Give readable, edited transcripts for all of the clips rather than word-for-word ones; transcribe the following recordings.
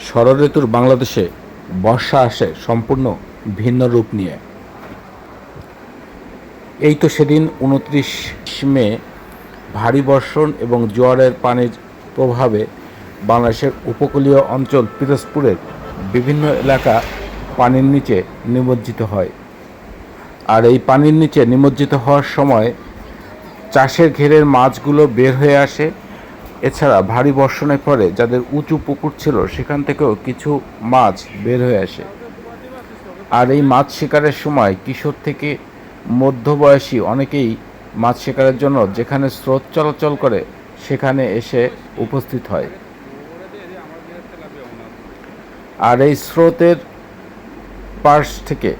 ষড়ঋতুর বাংলাদেশে বর্ষা আসে সম্পূর্ণ ভিন্ন রূপ নিয়ে। এই তো সেদিন ২৯ মে ভারী বর্ষণ এবং জোয়ারের পানির প্রভাবে বাংলাদেশের উপকূলীয় অঞ্চল পিরোজপুরের বিভিন্ন এলাকা পানির নিচে নিমজ্জিত হয়। আর এই পানির নিচে নিমজ্জিত হওয়ার সময় চাষের ঘেরের মাছগুলো বের হয়ে আসে। এছাড়া ভারী বর্ষণের পরে যাদের উঁচু পুকুর ছিল সেখান থেকেও কিছু মাছ বের হয়ে আসে। আর এই মাছ শিকারের সময় কিশোর থেকে মধ্যবয়সী অনেকেই মাছ শিকারের জন্য যেখানে স্রোত চলাচল করে সেখানে এসে উপস্থিত হয়। আর এই স্রোতের পাশ থেকে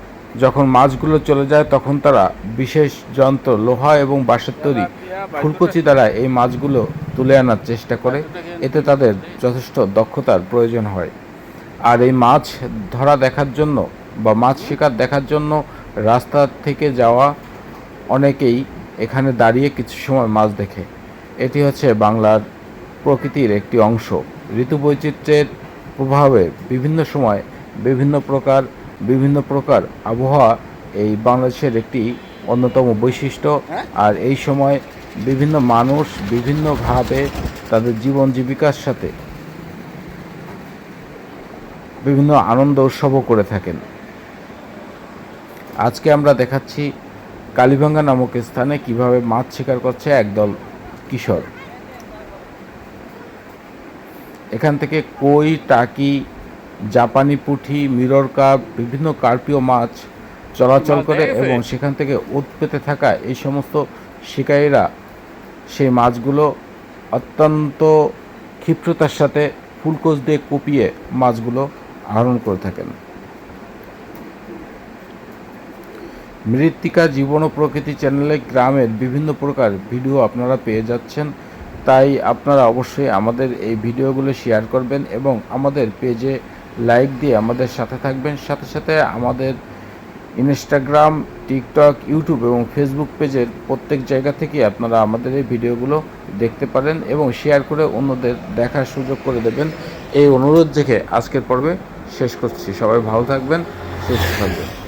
যখন মাছগুলো চলে যায় তখন তারা বিশেষ যন্ত্র লোহা এবং বাঁশের তৈরি ফুলকুচি দ্বারা এই মাছগুলো তুলে আনার চেষ্টা করে। এতে তাদের যথেষ্ট দক্ষতার প্রয়োজন হয়। আর এই মাছ ধরা দেখার জন্য বা মাছ শিকার দেখার জন্য রাস্তা থেকে যাওয়া অনেকেই এখানে দাঁড়িয়ে কিছু সময় মাছ দেখে। এটি হচ্ছে বাংলার প্রকৃতির একটি অংশ। ঋতু বৈচিত্র্যের প্রভাবে বিভিন্ন সময় বিভিন্ন প্রকার আবহাওয়া এই বাংলাদেশের একটি অন্যতম বৈশিষ্ট্য। আর এই সময় বিভিন্ন মানুষ বিভিন্নভাবে তাদের জীবন জীবিকার সাথে বিভিন্ন আনন্দ উৎসবও করে থাকেন। আজকে আমরা দেখাচ্ছি কালীভাঙ্গা নামক স্থানে কিভাবে মাছ শিকার করছে একদল কিশোর। এখান থেকে কই, টাকি, জাপানি পুঁটি, মিরর কাপ, বিভিন্ন কার্পীয় মাছ চলাচল করে এবং সেখান থেকে ওত পেতে থাকা এই সমস্ত শিকারীরা সেই মাছগুলো অত্যন্ত ক্ষিপ্রতার সাথে ফুলকোচ দিয়ে কুপিয়ে মাছগুলো আহরণ করে থাকেন। মৃত্তিকা জীবন ও প্রকৃতি চ্যানেলে গ্রামের বিভিন্ন প্রকার ভিডিও আপনারা পেয়ে যাচ্ছেন। তাই আপনারা অবশ্যই আমাদের এই ভিডিওগুলো শেয়ার করবেন এবং আমাদের পেজে লাইক দিয়ে আমাদের সাথে থাকবেন। সাথে সাথে আমাদের ইনস্টাগ্রাম, টিকটক, ইউটিউব এবং ফেসবুক পেজের প্রত্যেক জায়গা থেকে আপনারা আমাদের এই ভিডিওগুলো দেখতে পারেন এবং শেয়ার করে অন্যদের দেখার সুযোগ করে দেবেন। এই অনুরোধ রেখে আজকের পর্বে শেষ করছি। সবাই ভালো থাকবেন, সুস্থ থাকবেন।